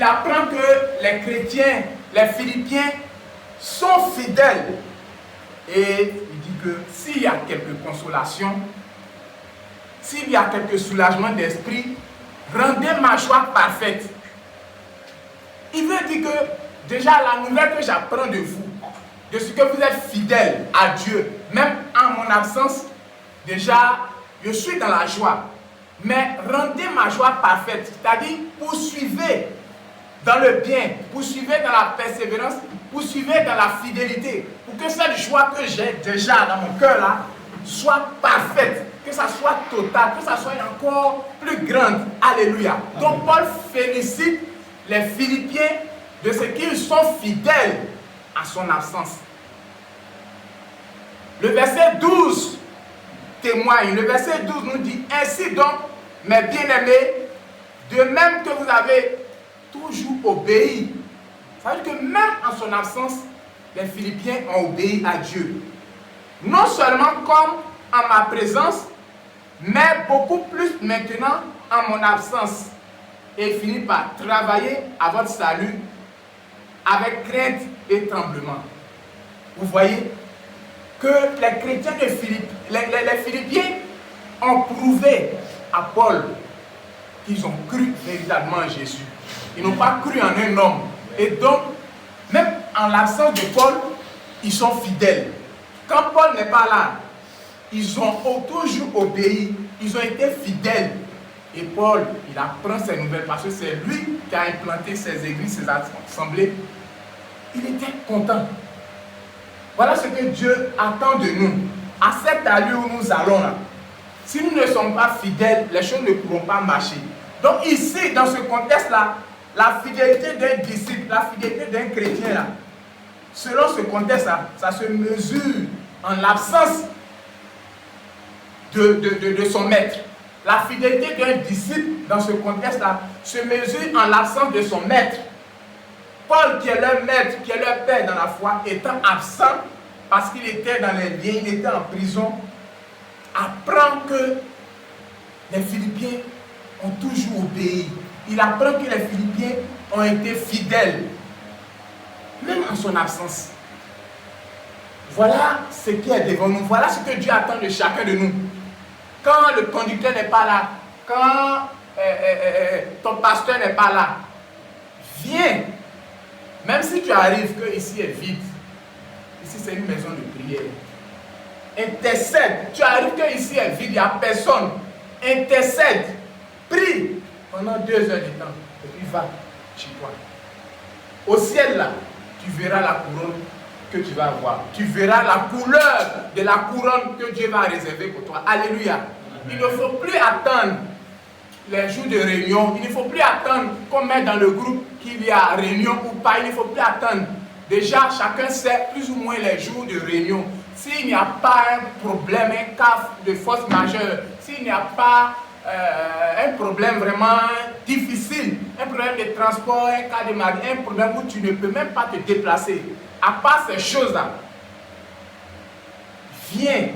il apprend que les chrétiens, les Philippiens, sont fidèles. Et il dit que s'il y a quelque consolation, s'il y a quelque soulagement d'esprit, rendez ma joie parfaite. Il veut dire que déjà la nouvelle que j'apprends de vous, de ce que vous êtes fidèles à Dieu, même en mon absence, déjà je suis dans la joie. Mais rendez ma joie parfaite, c'est-à-dire poursuivez dans le bien, poursuivez dans la persévérance, poursuivez dans la fidélité, pour que cette joie que j'ai déjà dans mon cœur là soit parfaite, que ça soit total, que ça soit encore plus grande. Alléluia. Donc Paul félicite les Philippiens de ce qu'ils sont fidèles à son absence. Le verset 12 témoigne, le verset 12 nous dit: ainsi donc, mes bien-aimés, de même que vous avez toujours obéi. Ça veut dire que même en son absence, les Philippiens ont obéi à Dieu. Non seulement comme en ma présence, mais beaucoup plus maintenant en mon absence. Et finit par travailler à votre salut avec crainte et tremblement. Vous voyez que les chrétiens de Philippe, les Philippiens ont prouvé à Paul qu'ils ont cru véritablement en Jésus. Ils n'ont pas cru en un homme. Et donc, même en l'absence de Paul, ils sont fidèles. Quand Paul n'est pas là, ils ont toujours obéi, ils ont été fidèles. Et Paul, il apprend ces nouvelles parce que c'est lui qui a implanté ces églises, ces assemblées. Il était content. Voilà ce que Dieu attend de nous. À cette allure où nous allons là, si nous ne sommes pas fidèles, les choses ne pourront pas marcher. Donc ici, dans ce contexte-là, la fidélité d'un disciple, la fidélité d'un chrétien là, selon ce contexte-là, ça se mesure en l'absence de son maître. La fidélité d'un disciple dans ce contexte-là se mesure en l'absence de son maître. Paul, qui est leur maître, qui est leur père dans la foi, étant absent parce qu'il était dans les liens, il était en prison, apprend que les Philippiens ont toujours obéi. Il apprend que les Philippiens ont été fidèles, même en son absence. Voilà ce qui est devant nous. Voilà ce que Dieu attend de chacun de nous. Quand le conducteur n'est pas là, quand ton pasteur n'est pas là, viens. Même si tu arrives que ici est vide, ici c'est une maison de prière. Intercède. Tu arrives que ici est vide, il n'y a personne. Intercède. Prie pendant 2 heures de temps. Et puis va chez toi. Au ciel là, tu verras la couronne que tu vas avoir. Tu verras la couleur de la couronne que Dieu va réserver pour toi. Alléluia. Il ne faut plus attendre les jours de réunion. Il ne faut plus attendre qu'on mette dans le groupe qu'il y a réunion ou pas. Il ne faut plus attendre. Déjà, chacun sait plus ou moins les jours de réunion. S'il n'y a pas un problème, un cas de force majeure, s'il n'y a pas un problème vraiment difficile, un problème de transport, un cas de maladie, un problème où tu ne peux même pas te déplacer, à part ces choses-là, viens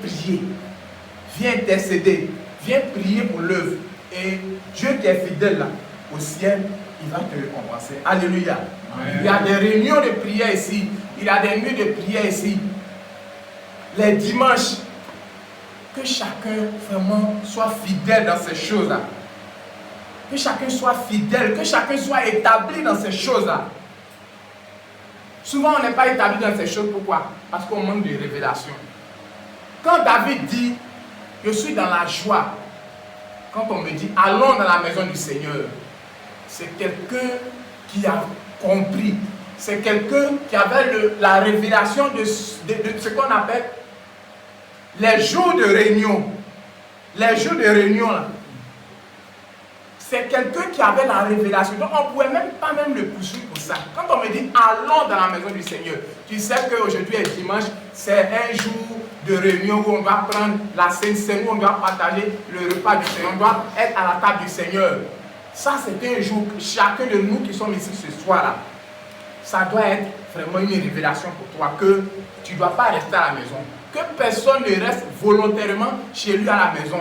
prier, viens intercéder, viens prier pour l'œuvre. Et Dieu qui est fidèle là, au ciel, il va te récompenser. Alléluia. Amen. Il y a des réunions de prière ici, il y a des nuits de prière ici. Les dimanches, que chacun vraiment soit fidèle dans ces choses-là. Que chacun soit fidèle, que chacun soit établi dans ces choses-là. Souvent, on n'est pas établi dans ces choses. Pourquoi? Parce qu'on manque de révélation. Quand David dit, je suis dans la joie, quand on me dit, allons dans la maison du Seigneur, c'est quelqu'un qui a compris. C'est quelqu'un qui avait la révélation de ce qu'on appelle les jours de réunion. Les jours de réunion, là. C'est quelqu'un qui avait la révélation. Donc on ne pouvait même pas le poursuivre pour ça. Quand on me dit allons dans la maison du Seigneur, tu sais qu'aujourd'hui est dimanche, c'est un jour de réunion où on va prendre la Sainte Seine, où on doit partager le repas du Seigneur, on doit être à la table du Seigneur. Ça c'est un jour, chacun de nous qui sommes ici ce soir-là, ça doit être vraiment une révélation pour toi, que tu ne dois pas rester à la maison, que personne ne reste volontairement chez lui à la maison,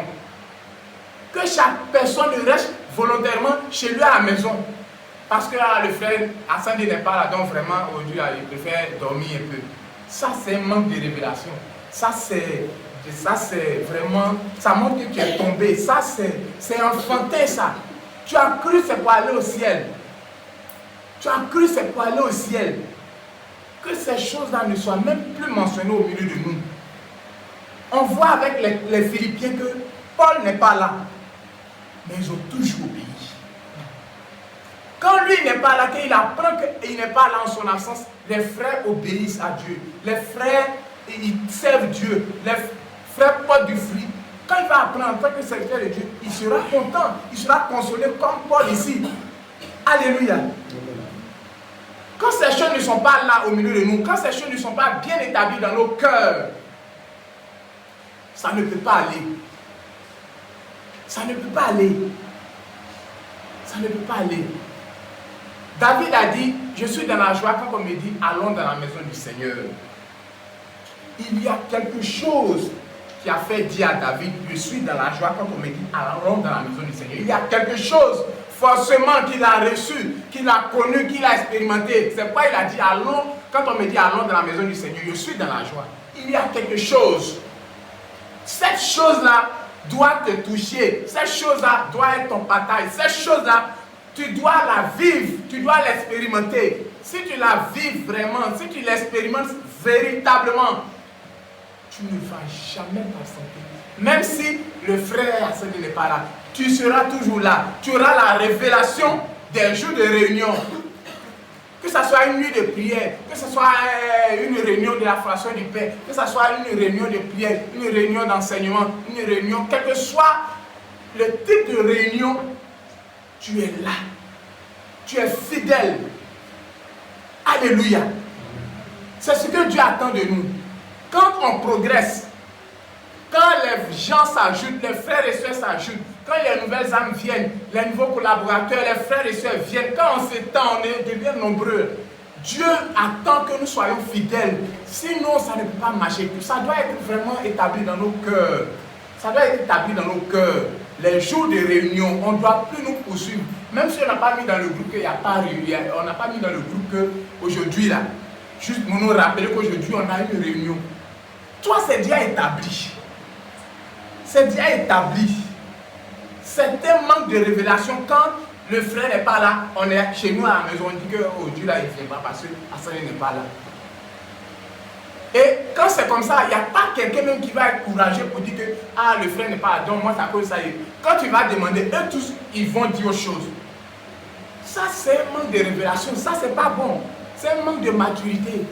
que chaque personne ne reste volontairement chez lui à la maison. Parce que le frère Hassan n'est pas là, donc vraiment aujourd'hui il préfère dormir un peu. Ça c'est un manque de révélation. Ça c'est vraiment, ça montre que tu es tombé. Ça c'est enfantin ça. Tu as cru c'est pour aller au ciel. Tu as cru c'est pour aller au ciel. Que ces choses-là ne soient même plus mentionnées au milieu de nous. On voit avec les Philippiens que Paul n'est pas là. Mais ils ont toujours obéi. Quand lui n'est pas là, qu'il apprend qu'il n'est pas là en son absence, les frères obéissent à Dieu. Les frères, ils servent Dieu. Les frères portent du fruit. Quand il va apprendre en tant que serviteur de Dieu, il sera content, il sera consolé comme Paul ici. Alléluia. Quand ces choses ne sont pas là au milieu de nous, quand ces choses ne sont pas bien établies dans nos cœurs, ça ne peut pas aller. Ça ne peut pas aller. Ça ne peut pas aller. David a dit, je suis dans la joie quand on me dit, allons dans la maison du Seigneur. Il y a quelque chose qui a fait dire à David, je suis dans la joie quand on me dit, allons dans la maison du Seigneur. Il y a quelque chose forcément qu'il a reçu, qu'il a connu, qu'il a expérimenté. C'est pourquoi il a dit, allons, quand on me dit, allons dans la maison du Seigneur, je suis dans la joie. Il y a quelque chose. Cette chose-là doit te toucher. Cette chose-là doit être ton partage. Cette chose-là, tu dois la vivre, tu dois l'expérimenter. Si tu la vis vraiment, si tu l'expérimentes véritablement, tu ne vas jamais t'absenter. Même si le frère n'est pas là, tu seras toujours là. Tu auras la révélation des jours de réunion. Que ce soit une nuit de prière, que ce soit une réunion de la fracture du pain, que ce soit une réunion de prière, une réunion d'enseignement, une réunion, quel que soit le type de réunion, tu es là. Tu es fidèle. Alléluia. C'est ce que Dieu attend de nous. Quand on progresse, quand les gens s'ajoutent, les frères et sœurs s'ajoutent, quand les nouvelles âmes viennent, les nouveaux collaborateurs, les frères et sœurs viennent, quand on s'étend, on devient nombreux, Dieu attend que nous soyons fidèles. Sinon, ça ne peut pas marcher. Ça doit être vraiment établi dans nos cœurs. Ça doit être établi dans nos cœurs. Les jours de réunion, on ne doit plus nous poursuivre. Même si on n'a pas mis dans le groupe qu'il n'y a pas réunion, on n'a pas mis dans le groupe qu'aujourd'hui, là, juste pour nous rappeler qu'aujourd'hui, on a une réunion. Toi, c'est déjà établi. C'est déjà établi. C'est un manque de révélation quand le frère n'est pas là, on est chez nous à la maison, on dit qu'aujourd'hui, là, il ne vient pas parce que Hassan n'est pas là. Et quand c'est comme ça, il n'y a pas quelqu'un même qui va être courageux pour dire que ah, le frère n'est pas là, donc moi, ça cause ça. Quand tu vas demander, eux tous, ils vont dire autre chose. Ça, c'est un manque de révélation. Ça, c'est pas bon. C'est un manque de maturité.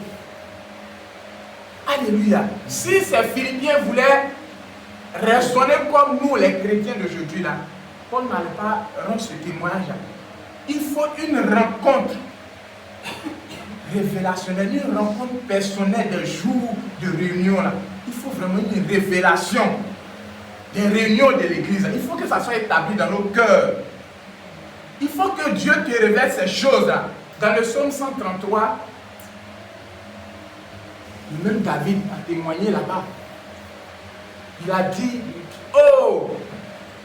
Alléluia. Si ces Philippiens voulaient raisonner comme nous, les chrétiens d'aujourd'hui, là, Paul n'allait pas rendre ce témoignage. Il faut une rencontre révélationnelle, une rencontre personnelle des jours de réunion. Là. Il faut vraiment une révélation des réunions de l'église. Il faut que ça soit établi dans nos cœurs. Il faut que Dieu te révèle ces choses-là. Dans le psaume 133, même David a témoigné là-bas. Il a dit, oh,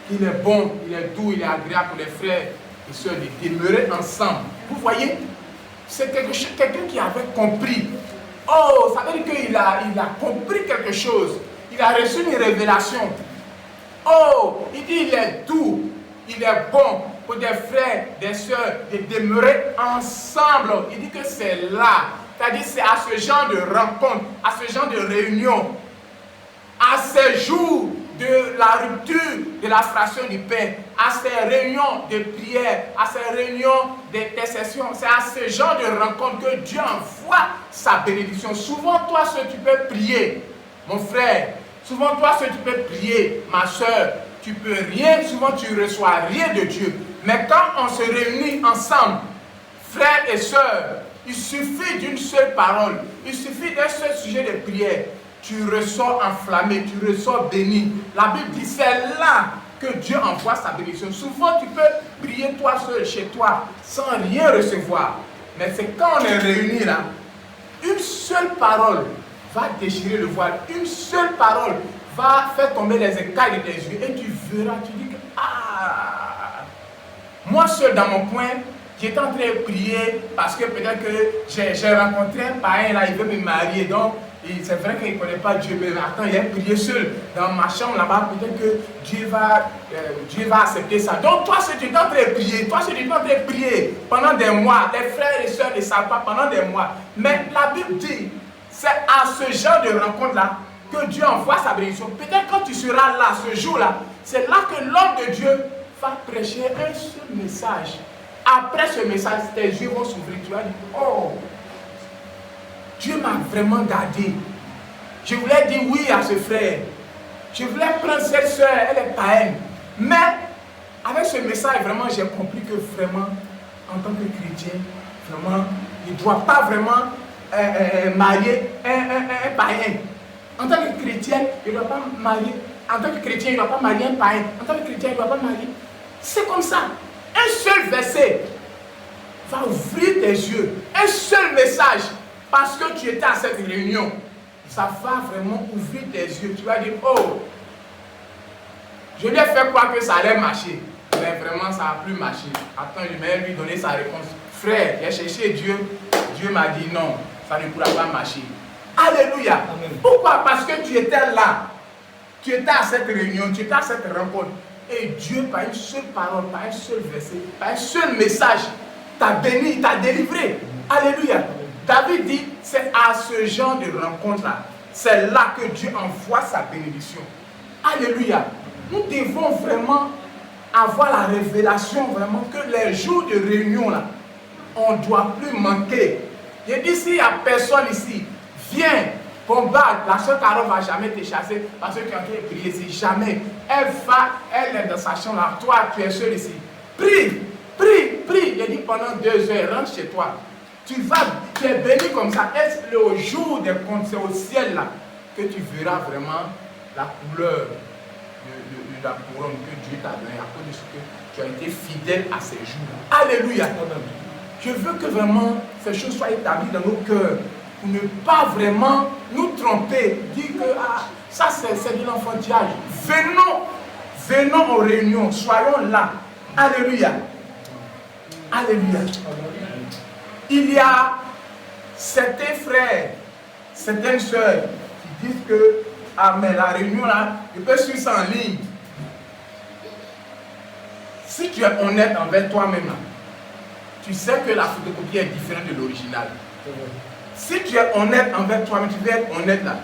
qu'il est bon, il est doux, il est agréable pour les frères et sœurs de demeurer ensemble. Vous voyez, c'est quelqu'un qui avait compris. Oh, ça veut dire qu'il a compris quelque chose. Il a reçu une révélation. Oh, il dit il est doux, il est bon pour des frères, des sœurs de demeurer ensemble. Il dit que c'est là. C'est-à-dire c'est à ce genre de rencontre, à ce genre de réunion, à ces jours de la rupture de la fracture du pain, à ces réunions de prière, à ces réunions d'intercession, c'est à ce genre de rencontre que Dieu envoie sa bénédiction. Souvent, toi, seul, tu peux prier, mon frère. Souvent, toi, seul, tu peux prier, ma soeur. Tu peux rien, souvent, tu ne reçois rien de Dieu. Mais quand on se réunit ensemble, frères et sœurs, il suffit d'une seule parole, il suffit d'un seul sujet de prière. Tu ressors enflammé, tu ressors béni. La Bible dit, c'est là que Dieu envoie sa bénédiction. Souvent, tu peux prier toi seul chez toi, sans rien recevoir. Mais c'est quand on est réunis là, une seule parole va déchirer le voile. Une seule parole va faire tomber les écailles de tes yeux. Et tu verras, tu dis que, ah, Moi seul dans mon coin, j'étais en train de prier parce que peut-être que j'ai rencontré un païen là, il veut me marier. Donc, c'est vrai qu'il ne connaît pas Dieu, mais attends, il a prié seul dans ma chambre là-bas. Peut-être que Dieu va accepter ça. Donc, toi, si tu es en train de prier, pendant des mois, les frères et sœurs ne savent pas pendant des mois. Mais la Bible dit, c'est à ce genre de rencontre-là que Dieu envoie sa bénédiction. Peut-être quand tu seras là, ce jour-là, c'est là que l'homme de Dieu va prêcher un seul message. Après ce message, tes yeux vont s'ouvrir. Tu vas dire, oh, Dieu m'a vraiment gardé. Je voulais dire oui à ce frère. Je voulais prendre cette soeur, elle est païenne. Mais avec ce message, vraiment, j'ai compris que vraiment, en tant que chrétien, vraiment, il ne doit pas vraiment marier un païen. En tant que chrétien, il ne doit pas marier. En tant que chrétien, il ne doit pas marier un païen. En tant que chrétien, il ne doit pas marier. C'est comme ça. Un seul verset va ouvrir tes yeux. Un seul message, parce que tu étais à cette réunion, ça va vraiment ouvrir tes yeux. Tu vas dire, oh, je lui ai fait croire que ça allait marcher. Mais vraiment, ça n'a plus marché. Attends, je vais lui donner sa réponse. Frère, j'ai cherché Dieu. Dieu m'a dit non, ça ne pourra pas marcher. Alléluia. Amen. Pourquoi? Parce que tu étais là. Tu étais à cette réunion, tu étais à cette rencontre. Et Dieu, par une seule parole, par un seul verset, par un seul message, t'a béni, t'a délivré. Alléluia. David dit, c'est à ce genre de rencontre-là, c'est là que Dieu envoie sa bénédiction. Alléluia. Nous devons vraiment avoir la révélation, vraiment, que les jours de réunion, là, on ne doit plus manquer. Je dis, s'il n'y a personne ici, viens, combattre. La soeur Carole ne va jamais te chasser parce que tu es en train de prier ici. Jamais. Elle est dans sa chambre, là. Toi, tu es seul ici. Prie, prie, prie. Je dis, pendant 2 heures, rentre chez toi. Tu es béni comme ça. Est-ce au jour des comptes, c'est au ciel là que tu verras vraiment la couleur de la couronne que Dieu t'a donnée à cause de ce que tu as été fidèle à ces jours-là. Alléluia. Je veux que vraiment ces choses soient établies dans nos cœurs pour ne pas vraiment nous tromper, dire que ah, ça c'est de l'enfantillage. Venons aux réunions, soyons là. Alléluia. Alléluia. Il y a certains frères, certaines soeurs qui disent que ah mais la réunion là, je peux suivre ça en ligne. Si tu es honnête envers toi-même, tu sais que la photocopie est différente de l'original. Si tu es honnête envers toi-même, tu veux être honnête là.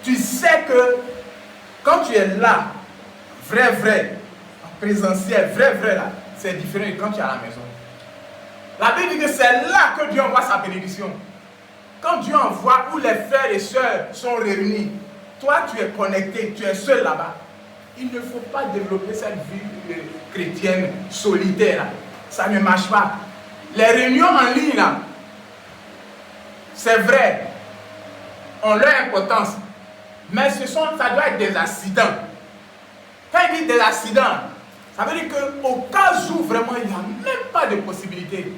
Tu sais que quand tu es là, vrai, en présentiel, vrai là, c'est différent de quand tu es à la maison. La Bible dit que c'est là que Dieu envoie sa bénédiction. Quand Dieu envoie où les frères et sœurs sont réunis, toi tu es connecté, tu es seul là-bas. Il ne faut pas développer cette vie chrétienne solitaire là. Ça ne marche pas. Les réunions en ligne là, c'est vrai, ont leur importance, mais ça doit être des accidents. Quand il dit des accidents, ça veut dire qu'au cas où vraiment il n'y a même pas de possibilité,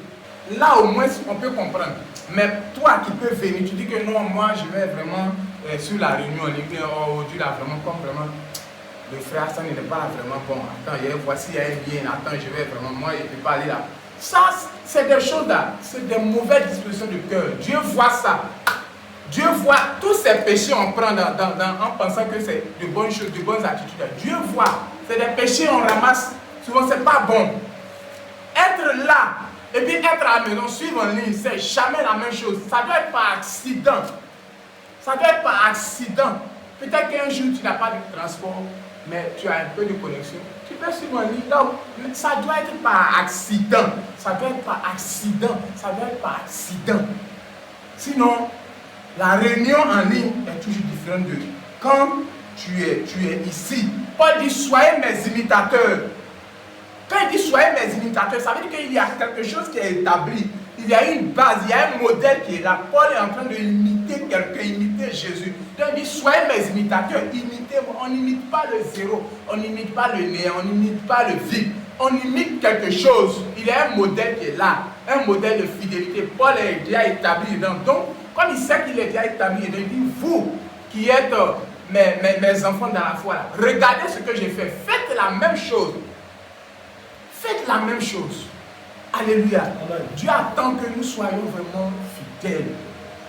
là au moins on peut comprendre. Mais toi qui peux venir, tu dis que non, moi je vais vraiment sur la réunion en ligne, oh Dieu là vraiment comme vraiment le frère ça n'est pas vraiment bon. Attends, voici il y a un lien, attends, je vais vraiment, moi je ne peux pas aller là. Ça, c'est des choses là, c'est des mauvaises dispositions du cœur. Dieu voit ça. Dieu voit tous ces péchés on prend en pensant que c'est de bonnes choses, de bonnes attitudes. Dieu voit, c'est des péchés on ramasse, souvent c'est pas bon. Être là, et puis être à la maison, suivre en ligne, c'est jamais la même chose. Ça doit être par accident. Ça doit être par accident. Peut-être qu'un jour tu n'as pas de transport, mais tu as un peu de connexion. Tu peux suivre en ligne. Donc, ça doit être par accident. Ça doit être par accident. Ça doit être par accident. Sinon, la réunion en ligne est toujours différente de quand tu es ici. Paul dit soyez mes imitateurs. Quand il dit soyez mes imitateurs, ça veut dire qu'il y a quelque chose qui est établi. Il y a une base, il y a un modèle qui est là. Paul est en train de imiter quelqu'un, imiter Jésus. Donc il dit soyez mes imitateurs, imitez-moi. On n'imite pas le zéro, on n'imite pas le néant, on n'imite pas le vide. On imite quelque chose. Il y a un modèle qui est là, un modèle de fidélité. Paul est déjà établi dedans. Donc, comme il sait qu'il est déjà établi, il dit vous qui êtes mes enfants dans la foi, là, regardez ce que j'ai fait, faites la même chose. Faites la même chose. Alléluia. Amen. Dieu attend que nous soyons vraiment fidèles.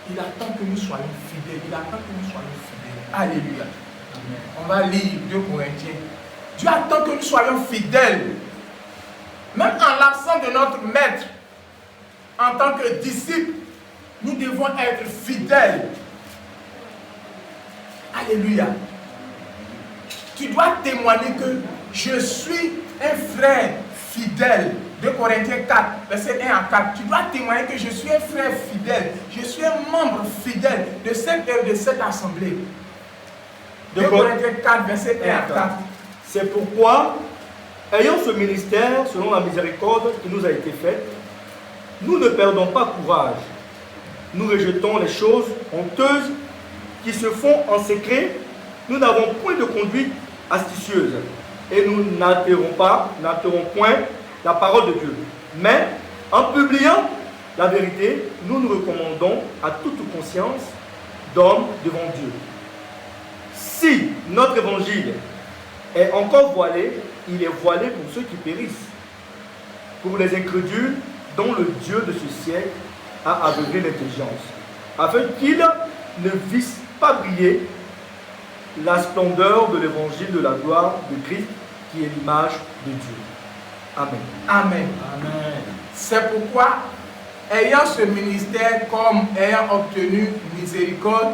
Il attend que nous soyons fidèles. Il attend que nous soyons fidèles. Alléluia. Amen. On va lire 2 Corinthiens. Dieu attend que nous soyons fidèles. Même en l'absence de notre maître, en tant que disciples, nous devons être fidèles. Alléluia. Tu dois témoigner que je suis un frère fidèle. 2 Corinthiens 4, verset 1 à 4. Tu dois témoigner que je suis un frère fidèle. Je suis un membre fidèle de cette assemblée. 2 Corinthiens 4, verset 1 à 4. C'est pourquoi, ayant ce ministère selon la miséricorde qui nous a été faite, nous ne perdons pas courage. Nous rejetons les choses honteuses qui se font en secret. Nous n'avons point de conduite astucieuse et nous n'altérons point la parole de Dieu. Mais en publiant la vérité, nous nous recommandons à toute conscience d'homme devant Dieu. Si notre évangile est encore voilé, il est voilé pour ceux qui périssent, pour les incrédules dont le Dieu de ce siècle a aveuglé l'intelligence, afin qu'ils ne vissent pas briller la splendeur de l'évangile de la gloire de Christ, qui est l'image de Dieu. Amen. Amen. Amen. C'est pourquoi, ayant ce ministère comme ayant obtenu miséricorde,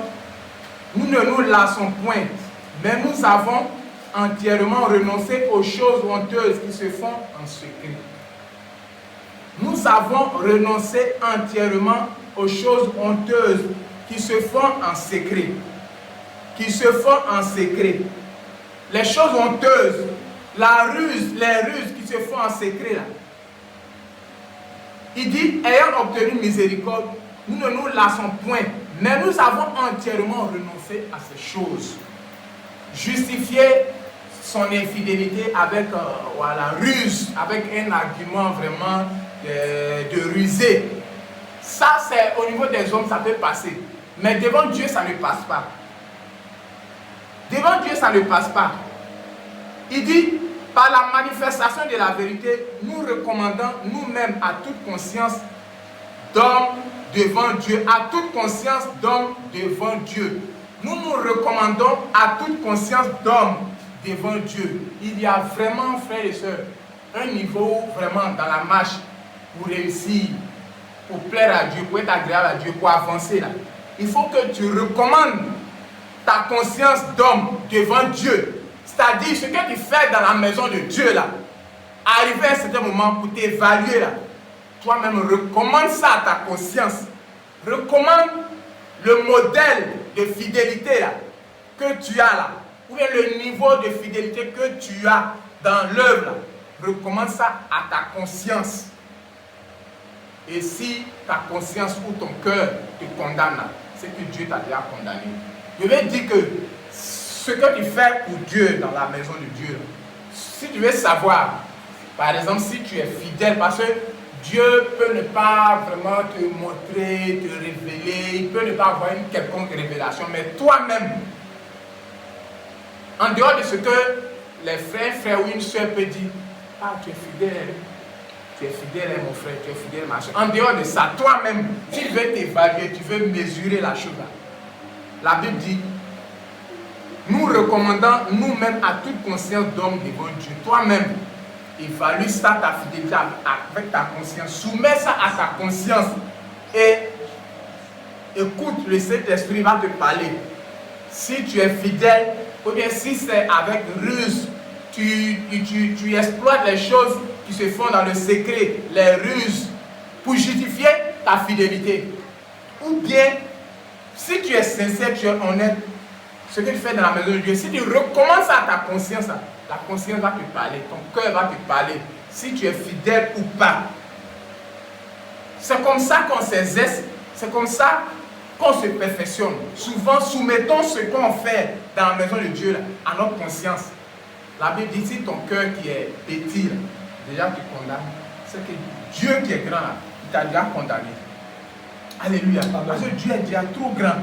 nous ne nous lassons point, mais nous avons entièrement renoncé aux choses honteuses qui se font en secret. Nous avons renoncé entièrement aux choses honteuses qui se font en secret. Qui se font en secret. Les choses honteuses, les ruses qui se font en secret là. Il dit, ayant obtenu miséricorde, nous ne nous lassons point, mais nous avons entièrement renoncé à ces choses. Justifier son infidélité avec la ruse, avec un argument vraiment de rusé. Ça, c'est au niveau des hommes, ça peut passer. Mais devant Dieu, ça ne passe pas. Devant Dieu, ça ne passe pas. Il dit, par la manifestation de la vérité, nous recommandons nous-mêmes à toute conscience d'homme devant Dieu. À toute conscience d'homme devant Dieu. Nous nous recommandons à toute conscience d'homme devant Dieu. Il y a vraiment, frères et sœurs, un niveau vraiment dans la marche pour réussir, pour plaire à Dieu, pour être agréable à Dieu, pour avancer là. Il faut que tu recommandes ta conscience d'homme devant Dieu. C'est-à-dire ce que tu fais dans la maison de Dieu là. Arrivé à un certain moment pour t'évaluer là. Toi-même recommande ça à ta conscience. Recommande le modèle de fidélité là, que tu as là. Ou bien le niveau de fidélité que tu as dans l'œuvre là. Recommande ça à ta conscience. Et si ta conscience ou ton cœur te condamne là, c'est que Dieu t'a déjà condamné. Je vais dire que ce que tu fais pour Dieu dans la maison de Dieu, si tu veux savoir, par exemple, si tu es fidèle, parce que Dieu peut ne pas vraiment te montrer, te révéler, il peut ne pas avoir une quelconque révélation, mais toi-même, en dehors de ce que les frères ou une soeur peut dire, ah, tu es fidèle, mon frère, tu es fidèle, ma soeur. En dehors de ça, toi-même, tu veux t'évaluer, tu veux mesurer la chose là. La Bible dit, nous recommandons nous-mêmes à toute conscience d'homme devant Dieu. Toi-même, évalue ça, ta fidélité avec ta conscience. Soumets ça à ta conscience. Et écoute, le Saint-Esprit va te parler. Si tu es fidèle, ou bien si c'est avec ruse, tu exploites les choses qui se font dans le secret, les ruses, pour justifier ta fidélité. Ou bien, si tu es sincère, tu es honnête, ce que tu fais dans la maison de Dieu, si tu recommences à ta conscience, la conscience va te parler, ton cœur va te parler, si tu es fidèle ou pas. C'est comme ça qu'on s'exerce, c'est comme ça qu'on se perfectionne. Souvent, soumettons ce qu'on fait dans la maison de Dieu là, à notre conscience. La Bible dit, si ton cœur qui est petit, là, déjà tu condamnes, c'est que Dieu qui est grand, là, il t'a déjà condamné. Alléluia. Parce que Dieu est déjà trop grand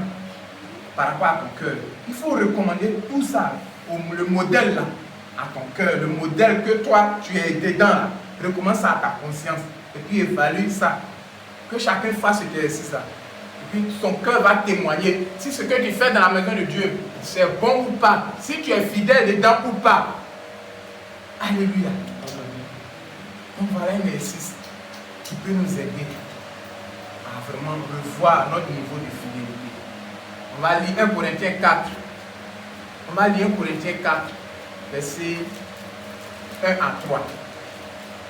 par rapport à ton cœur. Il faut recommander tout ça, le modèle là, à ton cœur, le modèle que toi tu es dedans là. recommence ça à ta conscience. Et puis évalue ça. Que chacun fasse cet exercice-là. Et puis son cœur va témoigner si ce que tu fais dans la maison de Dieu, c'est bon ou pas. Si tu es fidèle dedans ou pas. Alléluia. Donc voilà un exercice qui peut nous aider à vraiment revoir notre niveau de fidélité. On va lire 1 Corinthiens 4. On va lire 1 Corinthiens 4, versets 1 à 3.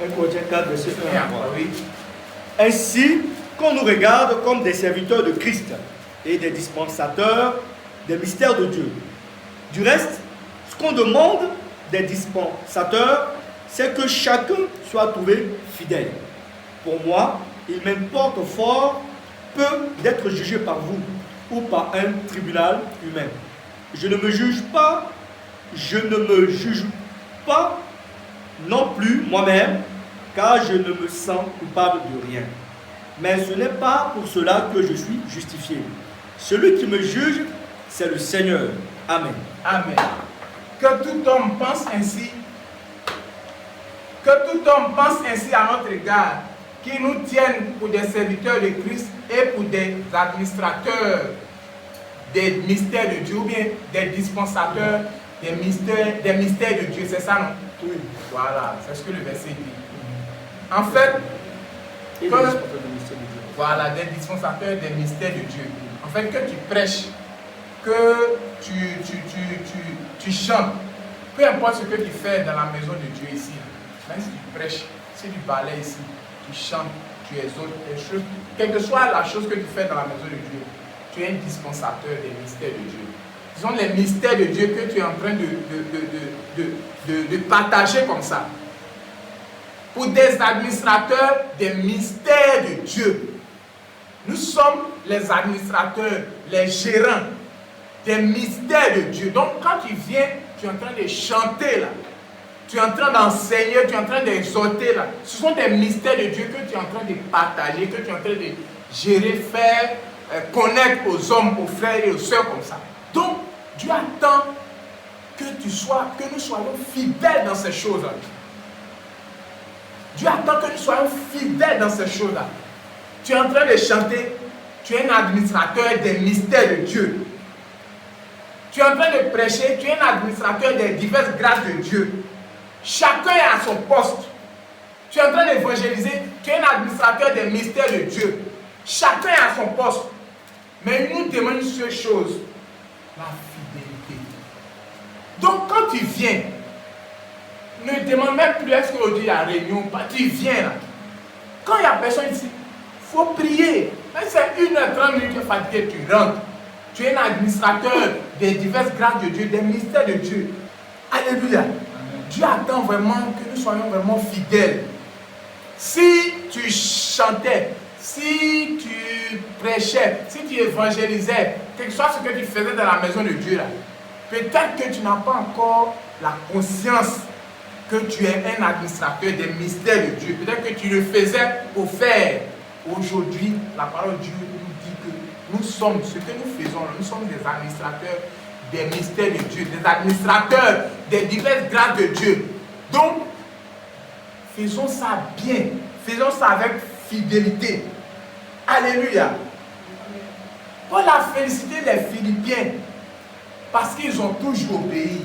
1 Corinthiens 4, verset 1 à 3. Oui. Ainsi qu'on nous regarde comme des serviteurs de Christ et des dispensateurs des mystères de Dieu. Du reste, ce qu'on demande des dispensateurs, c'est que chacun soit trouvé fidèle. Pour moi, il m'importe fort peu d'être jugé par vous ou par un tribunal humain. Je ne me juge pas non plus moi-même, car je ne me sens coupable de rien. Mais ce n'est pas pour cela que je suis justifié. Celui qui me juge, c'est le Seigneur. Amen. Amen. Que tout homme pense ainsi. Que tout homme pense ainsi à notre égard, qui nous tiennent pour des serviteurs de Christ et pour des administrateurs des mystères de Dieu, ou bien des dispensateurs des mystères de Dieu. C'est ça, non? Oui. Voilà, c'est ce que le verset dit. En fait, voilà, des dispensateurs des mystères de Dieu. En fait, que tu prêches, que tu chantes, peu importe ce que tu fais dans la maison de Dieu ici, même si tu prêches, si tu balais ici, tu chantes, tu exhortes, quelle que soit la chose que tu fais dans la maison de Dieu, tu es un dispensateur des mystères de Dieu. Ce sont les mystères de Dieu que tu es en train de partager comme ça. Pour des administrateurs des mystères de Dieu. Nous sommes les administrateurs, les gérants des mystères de Dieu. Donc quand tu viens, tu es en train de chanter là. Tu es en train d'enseigner, tu es en train d'exhorter là. Ce sont des mystères de Dieu que tu es en train de partager, que tu es en train de gérer, faire, connaître aux hommes, aux frères et aux sœurs comme ça. Donc, Dieu attend que nous soyons fidèles dans ces choses-là. Dieu attend que nous soyons fidèles dans ces choses-là. Tu es en train de chanter, tu es un administrateur des mystères de Dieu. Tu es en train de prêcher, tu es un administrateur des diverses grâces de Dieu. Chacun est à son poste. Tu es en train d'évangéliser, tu es un administrateur des mystères de Dieu. Chacun est à son poste. Mais il nous demande une seule chose, la fidélité. Donc quand tu viens, ne demande même plus est-ce qu'aujourd'hui il y a réunion ou pas. Tu viens là. Quand il n'y a personne ici, il faut prier. Même si c'est 1h30, tu es fatigué, tu rentres. Tu es un administrateur des diverses grâces de Dieu, des mystères de Dieu. Alléluia. Amen. Dieu attend vraiment que nous soyons vraiment fidèles. Si tu chantais, si tu prêchais, si tu évangélisais, quel que soit ce que tu faisais dans la maison de Dieu, peut-être que tu n'as pas encore la conscience que tu es un administrateur des mystères de Dieu. Peut-être que tu le faisais pour faire. Aujourd'hui, la parole de Dieu nous dit que nous sommes, ce que nous faisons, nous sommes des administrateurs des mystères de Dieu, des administrateurs des diverses grâces de Dieu. Donc, faisons ça bien, faisons ça avec fidélité. Alléluia. Paul a félicité les Philippiens parce qu'ils ont toujours obéi.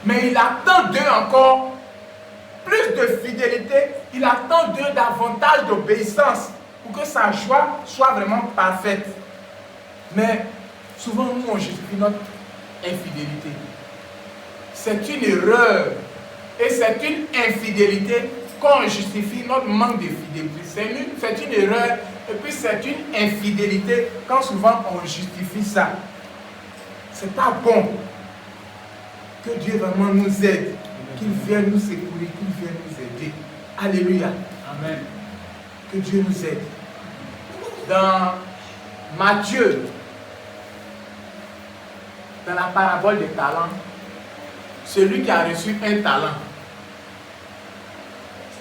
Mais il attend d'eux encore plus de fidélité, il attend d'eux davantage d'obéissance pour que sa joie soit vraiment parfaite. Mais souvent, nous, on justifie notre infidélité. C'est une erreur et c'est une infidélité quand on justifie notre manque de fidélité. C'est une erreur et puis c'est une infidélité quand souvent on justifie ça. C'est pas bon. Que Dieu vraiment nous aide, qu'il vienne nous secourir, qu'il vienne nous aider. Alléluia. Amen. Que Dieu nous aide. Dans Matthieu, dans la parabole des talents, celui qui a reçu un talent,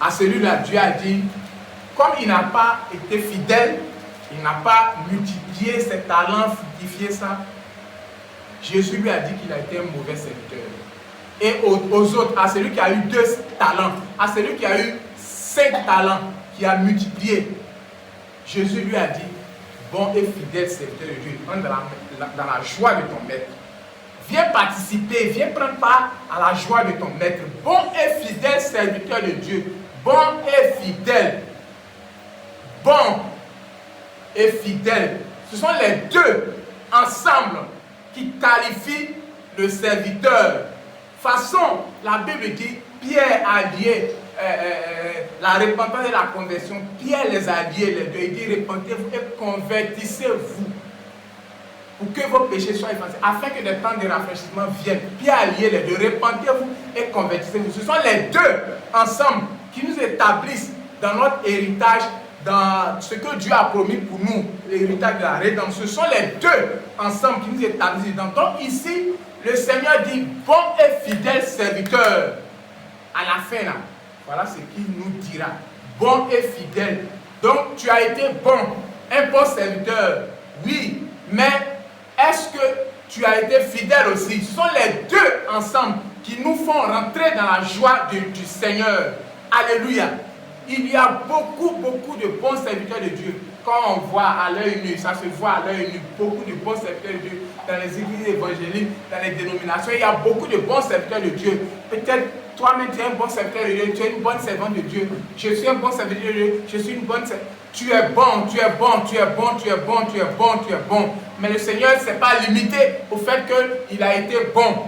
à celui-là, Dieu a dit, comme il n'a pas été fidèle, il n'a pas multiplié ses talents, fructifié ça, Jésus lui a dit qu'il a été un mauvais serviteur. et aux autres, à celui qui a eu 2 talents, à celui qui a eu 5 talents, qui a multiplié. Jésus lui a dit, bon et fidèle serviteur de Dieu, entre dans la joie de ton maître. Viens participer, viens prendre part à la joie de ton maître. Bon et fidèle serviteur de Dieu. Bon et fidèle. Bon et fidèle. Ce sont les deux ensemble qui qualifient le serviteur. Façon, la Bible dit, Pierre a lié la repentance et la conversion. Pierre les a liés les deux. Il dit, repentez-vous et convertissez-vous pour que vos péchés soient effacés, afin que des temps de rafraîchissement viennent. Pierre a lié les deux. Repentez-vous et convertissez-vous. Ce sont les deux ensemble qui nous établissent dans notre héritage, dans ce que Dieu a promis pour nous, l'héritage de la rédemption. Ce sont les deux ensemble qui nous établissent. Donc ici, le Seigneur dit, bon et fidèle serviteur. À la fin là, voilà ce qu'il nous dira. Bon et fidèle. Donc tu as été bon, un bon serviteur. Oui, mais est-ce que tu as été fidèle aussi? Ce sont les deux ensemble qui nous font rentrer dans la joie du Seigneur. Alléluia. Il y a beaucoup de bons serviteurs de Dieu. Quand on voit à l'œil nu, ça se voit à l'œil nu, beaucoup de bons serviteurs de Dieu dans les églises évangéliques, dans les dénominations. Il y a beaucoup de bons serviteurs de Dieu. Peut-être toi-même tu es un bon serviteur de Dieu, tu es une bonne servante de Dieu. Je suis un bon serviteur de Dieu, je suis une bonne servante. Tu es bon, tu es bon, tu es bon, tu es bon, tu es bon, tu es bon. Mais le Seigneur ne s'est pas limité au fait qu'il a été bon.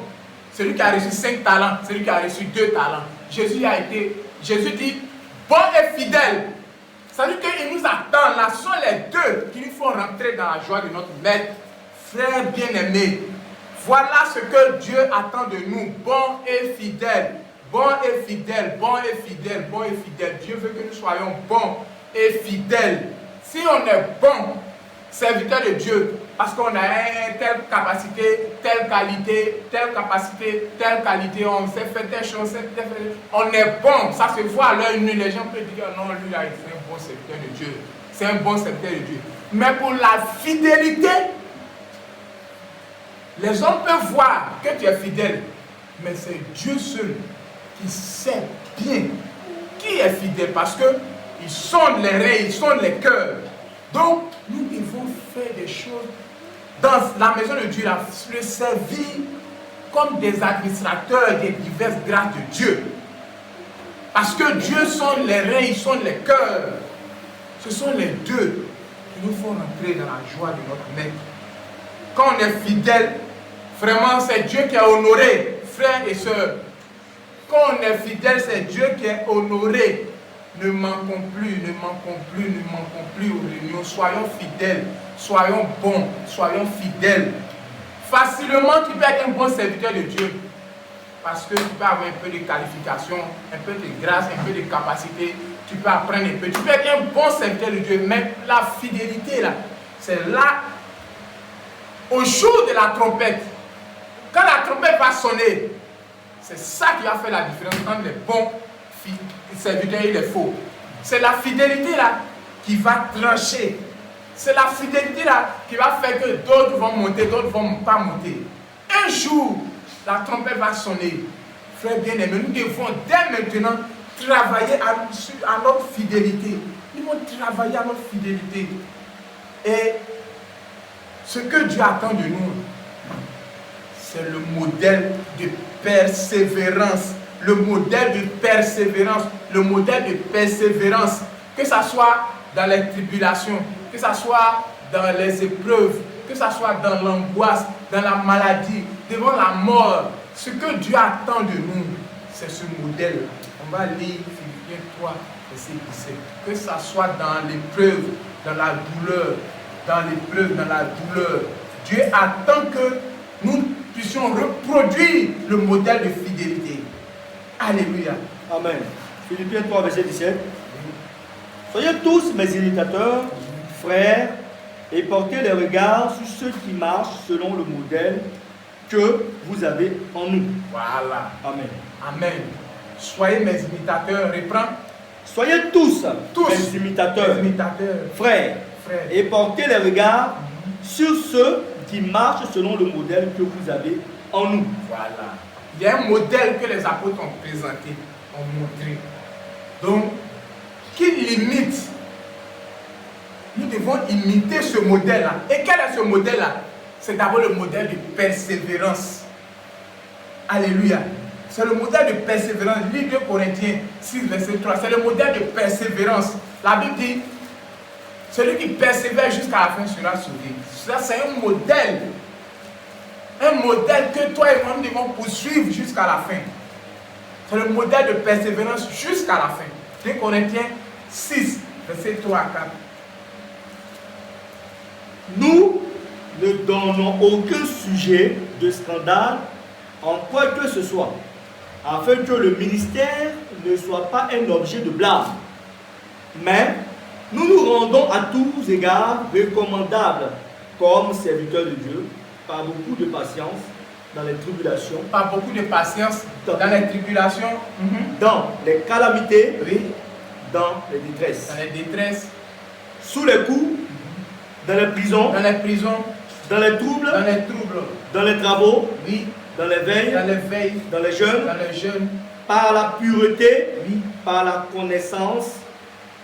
Celui qui a reçu 5 talents, celui qui a reçu 2 talents. Jésus dit, bon et fidèle. Ça veut dire qu'il nous attend là. Ce sont les deux qui nous font rentrer dans la joie de notre maître. Frères bien-aimés, voilà ce que Dieu attend de nous. Bon et fidèle. Bon et fidèle, bon et fidèle, bon et fidèle. Dieu veut que nous soyons bons et fidèles. Si on est bon serviteur de Dieu, parce qu'on a telle capacité, telle qualité, telle capacité, telle qualité, on sait faire telle chose, on est bon, ça se voit à l'œil nu. Les gens peuvent dire non, lui là, c'est un bon serviteur de Dieu. C'est un bon serviteur de Dieu. Mais pour la fidélité, les hommes peuvent voir que tu es fidèle, mais c'est Dieu seul qui sait bien qui est fidèle, parce que ils sondent les reins, ils sondent les cœurs. Donc, nous devons faire des choses dans la maison de Dieu, le servir comme des administrateurs des diverses grâces de Dieu. Parce que Dieu sonde les reins, il sonde les cœurs. Ce sont les deux qui nous font entrer dans la joie de notre maître. Quand on est fidèle, vraiment c'est Dieu qui est honoré, frères et sœurs. Quand on est fidèle, c'est Dieu qui est honoré. Ne manquons plus, ne manquons plus, ne manquons plus aux réunions. Soyons fidèles, soyons bons, soyons fidèles. Facilement, tu peux être un bon serviteur de Dieu. Parce que tu peux avoir un peu de qualification, un peu de grâce, un peu de capacité. Tu peux apprendre un peu. Tu peux être un bon serviteur de Dieu. Mais la fidélité, là, c'est là, au jour de la trompette. Quand la trompette va sonner, c'est ça qui va faire la différence entre les bons serviteurs et les faux. C'est la fidélité là qui va trancher. C'est la fidélité là qui va faire que d'autres vont monter, d'autres ne vont pas monter. Un jour, la trompette va sonner. Frères bien-aimés, nous devons dès maintenant travailler à notre fidélité. Nous devons travailler à notre fidélité. Et ce que Dieu attend de nous, c'est le modèle de persévérance. Le modèle de persévérance. Le modèle de persévérance. Que ce soit dans les tribulations, que ce soit dans les épreuves, que ce soit dans l'angoisse, dans la maladie, devant la mort. Ce que Dieu attend de nous, c'est ce modèle. On va lire Philippiens 3, verset 17. Que ce soit dans l'épreuve, dans la douleur, dans l'épreuve, dans la douleur. Dieu attend que nous puissions reproduire le modèle de fidélité. Alléluia. Amen. Philippiens 3, verset 17. Soyez tous mes imitateurs, frères, et portez les regards sur ceux qui marchent selon le modèle que vous avez en nous. Voilà. Amen. Amen. Soyez mes imitateurs. Reprends. Soyez tous mes imitateurs, frères, et portez les regards sur ceux qui marchent selon le modèle que vous avez en nous. Voilà. il y a un modèle que les apôtres ont présenté, ont montré. Donc, qui limite, nous devons imiter ce modèle-là. Et quel est ce modèle-là? C'est d'abord le modèle de persévérance. Alléluia. C'est le modèle de persévérance. Lis 2 Corinthiens 6, verset 3. C'est le modèle de persévérance. La Bible dit, celui qui persévère jusqu'à la fin sera sauvé. Ça, c'est un modèle. Un modèle que toi et moi, nous devons poursuivre jusqu'à la fin. C'est le modèle de persévérance jusqu'à la fin. 2 Corinthiens 6, verset 3 à 4. Nous ne donnons aucun sujet de scandale en quoi que ce soit, afin que le ministère ne soit pas un objet de blâme. Mais nous nous rendons à tous égards recommandables comme serviteurs de Dieu, par beaucoup de patience dans les tribulations. Par beaucoup de patience dans les tribulations. Dans les calamités. Oui. Dans les détresses. Dans les détresses. Sous les coups. Dans les prisons. Dans les prisons. Dans les troubles. Dans les troubles. Dans les travaux. Oui. Dans les veilles. Dans les veilles. Dans les jeûnes. Dans les jeûnes. Par la pureté. Oui. Par la connaissance.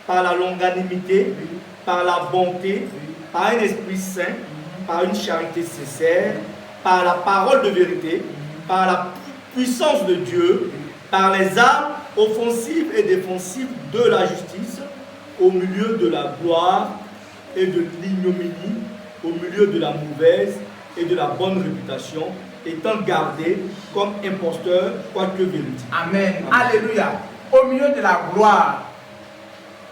Par la longanimité. Oui. Par la bonté. Oui. Par un esprit saint. Par une charité sincère. Par la parole de vérité. Par la puissance de Dieu. Par les armes offensives et défensives de la justice. Au milieu de la gloire et de l'ignominie, au milieu de la mauvaise et de la bonne réputation, étant gardé comme imposteur, quoique véridique. Amen. Alléluia. Au milieu de la gloire,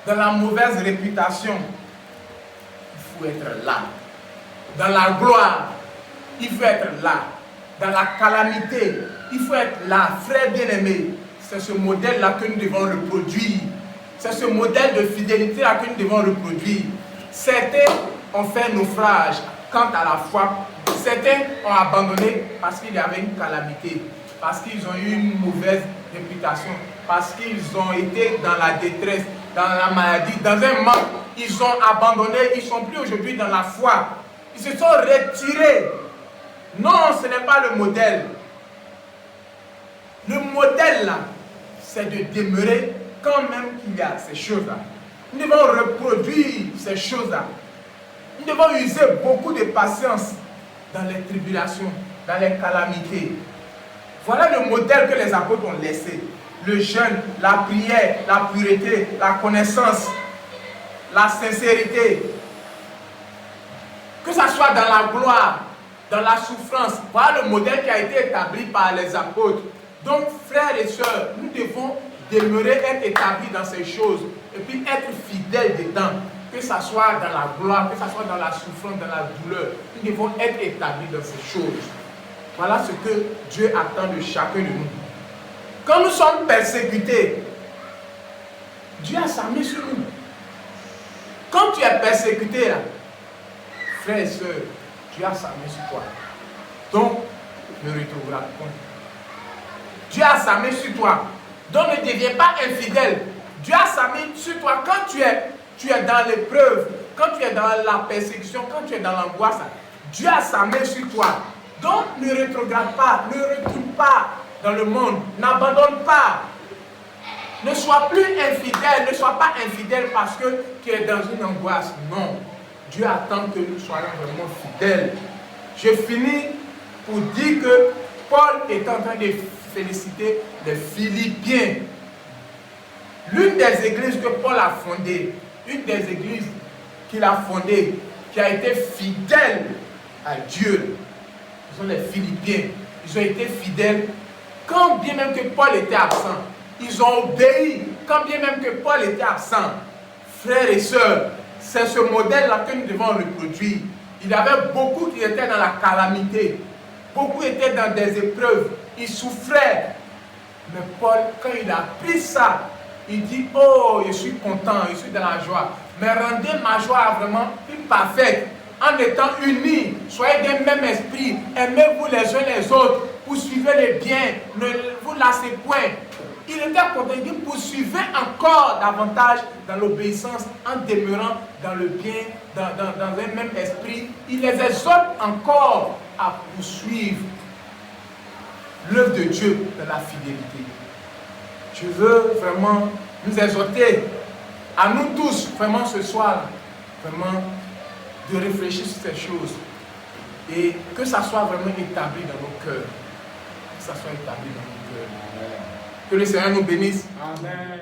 dans la mauvaise réputation, il faut être là. Dans la gloire, il faut être là. Dans la calamité, il faut être là. Frères bien-aimés, c'est ce modèle-là que nous devons reproduire. C'est ce modèle de fidélité-là que nous devons reproduire. Certains ont fait naufrage quant à la foi. Certains ont abandonné parce qu'il y avait une calamité, parce qu'ils ont eu une mauvaise réputation, parce qu'ils ont été dans la détresse, dans la maladie, dans un manque. Ils ont abandonné, ils ne sont plus aujourd'hui dans la foi. Ils se sont retirés. Non, ce n'est pas le modèle. Le modèle là, c'est de demeurer quand même qu'il y a ces choses-là. Nous devons reproduire ces choses-là. Nous devons user beaucoup de patience dans les tribulations, dans les calamités. Voilà le modèle que les apôtres ont laissé. Le jeûne, la prière, la pureté, la connaissance, la sincérité. Que ce soit dans la gloire, dans la souffrance. Voilà le modèle qui a été établi par les apôtres. Donc, frères et sœurs, nous devons demeurer, être établis dans ces choses et puis être fidèles dedans. Que ce soit dans la gloire, que ce soit dans la souffrance, dans la douleur. Nous devons être établis dans ces choses. Voilà ce que Dieu attend de chacun de nous. Quand nous sommes persécutés, Dieu a sa main sur nous. Quand tu es persécuté, là, frères et sœurs, Dieu a sa main sur toi. Donc, ne rétrograde pas. Dieu a sa main sur toi. Donc, ne deviens pas infidèle. Dieu a sa main sur toi. Quand tu es dans l'épreuve, quand tu es dans la persécution, quand tu es dans l'angoisse, Dieu a sa main sur toi. Donc, ne rétrograde pas, ne retourne pas dans le monde, n'abandonne pas. Ne sois plus infidèle, ne sois pas infidèle parce que tu es dans une angoisse. Non, Dieu attend que nous soyons vraiment fidèles. Je finis pour dire que Paul est en train de féliciter les Philippiens. L'une des églises que Paul a fondées, une des églises qu'il a fondées, qui a été fidèle à Dieu, ce sont les Philippiens. Ils ont été fidèles quand bien même que Paul était absent. Ils ont obéi quand bien même que Paul était absent. Frères et sœurs, c'est ce modèle-là que nous devons reproduire. Il y avait beaucoup qui étaient dans la calamité. Beaucoup étaient dans des épreuves. Ils souffraient. Mais Paul, quand il a pris ça, il dit, oh, je suis content, je suis dans la joie. Mais rendez ma joie vraiment plus parfaite en étant unis. Soyez d'un même esprit. Aimez-vous les uns les autres. Poursuivez les biens. Ne vous lassez point. Il était content. Il dit, poursuivez encore davantage dans l'obéissance en demeurant dans le bien, dans un même esprit. Il les exhorte encore à poursuivre. l'œuvre de Dieu dans la fidélité. Je veux vraiment nous exhorter, à nous tous, vraiment ce soir, vraiment de réfléchir sur ces choses et que ça soit vraiment établi dans nos cœurs. Que ça soit établi dans nos cœurs. Que le Seigneur nous bénisse. Amen.